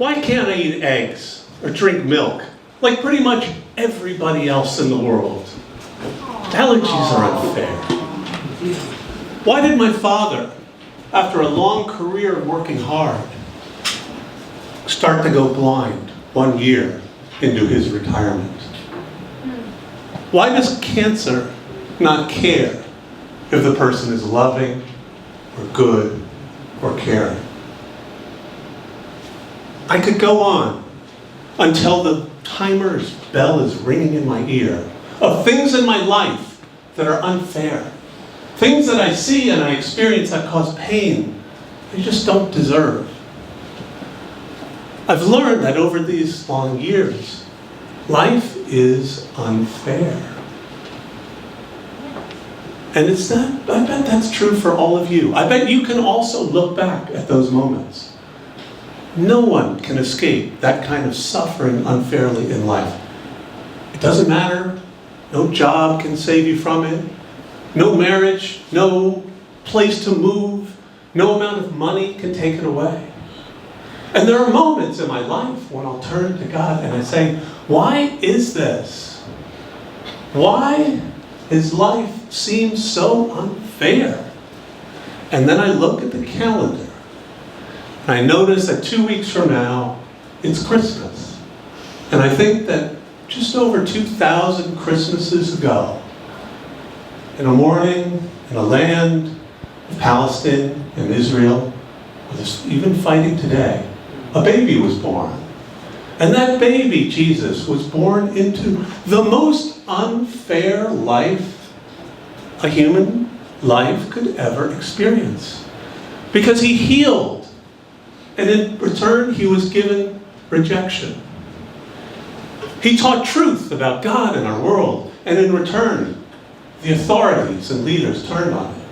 Why can't I eat eggs or drink milk like pretty much everybody else in the world? Allergies are unfair. Why did my father, after a long career of working hard, start to go blind 1 year into his retirement? Why does cancer not care if the person is loving or good or caring? I could go on until the timer's bell is ringing in my ear of things in my life that are unfair. Things that I see and I experience that cause pain I just don't deserve. I've learned that over these long years, life is unfair. And it's not, I bet that's true for all of you. I bet you can also look back at those moments. No one can escape that kind of suffering unfairly in life. It doesn't matter. No job can save you from it. No marriage, no place to move, no amount of money can take it away. And there are moments in my life when I'll turn to God and I say, why is this? Why does life seem so unfair? And then I look at the calendar and I notice that 2 weeks from now, it's Christmas. And I think that just over 2,000 Christmases ago, in a morning, in a land of Palestine and Israel, where there's even fighting today, a baby was born. And that baby, Jesus, was born into the most unfair life a human life could ever experience. Because he healed, and in return, he was given rejection. He taught truth about God and our world, and in return, the authorities and leaders turned on him.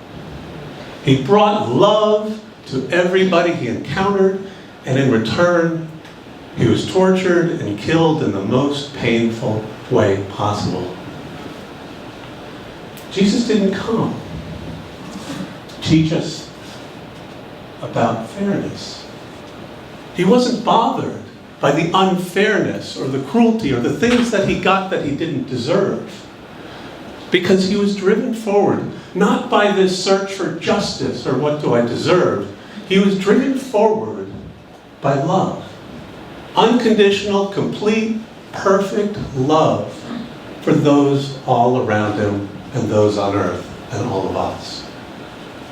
He brought love to everybody he encountered, and in return, he was tortured and killed in the most painful way possible. Jesus didn't come to teach us about fairness. He wasn't bothered by the unfairness or the cruelty or the things that he got that he didn't deserve. Because he was driven forward, not by this search for justice or what do I deserve. He was driven forward by love. Unconditional, complete, perfect love for those all around him and those on earth and all of us.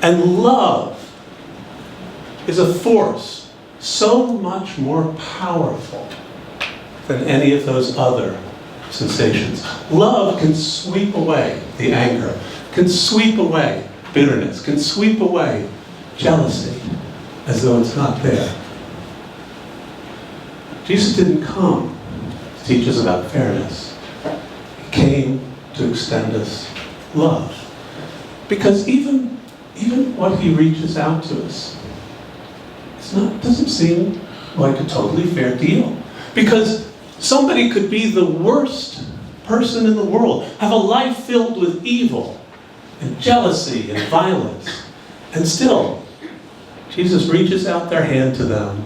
And love is a force so much more powerful than any of those other sensations. Love can sweep away the anger, can sweep away bitterness, can sweep away jealousy as though it's not there. Jesus didn't come to teach us about fairness. He came to extend us love. Because even what he reaches out to us, doesn't seem like a totally fair deal. Because somebody could be the worst person in the world, have a life filled with evil and jealousy and violence, and still, Jesus reaches out their hand to them,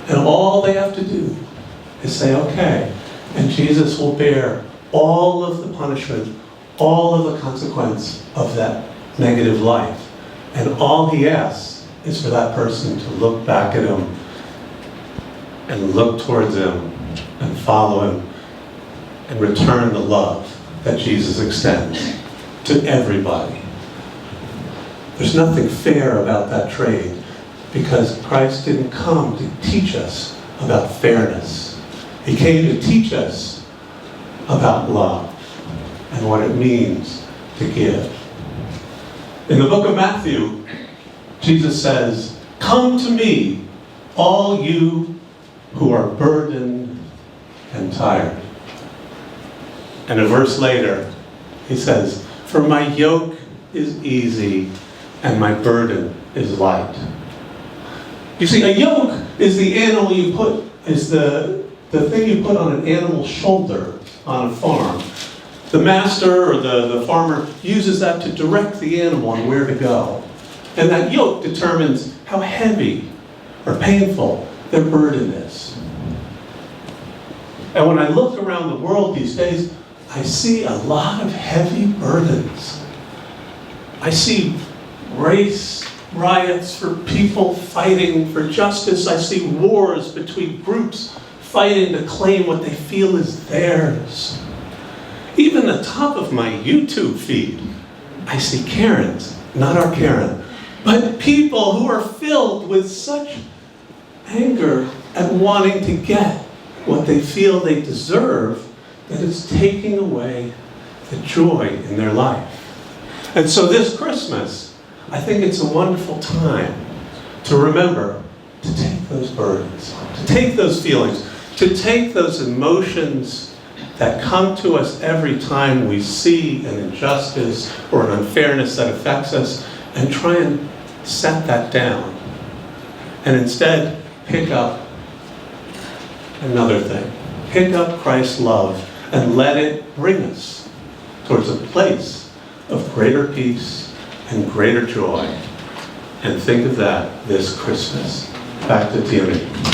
and all they have to do is say, okay, and Jesus will bear all of the punishment, all of the consequence of that negative life. And all he asks is for that person to look back at him and look towards him and follow him and return the love that Jesus extends to everybody. There's nothing fair about that trade because Christ didn't come to teach us about fairness. He came to teach us about love and what it means to give. In the book of Matthew, Jesus says, "Come to me, all you who are burdened and tired." And a verse later, he says, "For my yoke is easy and my burden is light." You see, a yoke is the animal you put, is the thing you put on an animal's shoulder on a farm. The master or the farmer uses that to direct the animal on where to go. And that yoke determines how heavy or painful their burden is. And when I look around the world these days, I see a lot of heavy burdens. I see race riots for people fighting for justice. I see wars between groups fighting to claim what they feel is theirs. Even the top of my YouTube feed, I see Karens, not our Karen, but people who are filled with such anger at wanting to get what they feel they deserve that it's taking away the joy in their life. And so this Christmas, I think it's a wonderful time to remember to take those burdens, to take those feelings, to take those emotions that come to us every time we see an injustice or an unfairness that affects us, and try and set that down. And instead, pick up another thing. Pick up Christ's love and let it bring us towards a place of greater peace and greater joy. And think of that this Christmas. Back to Thierry.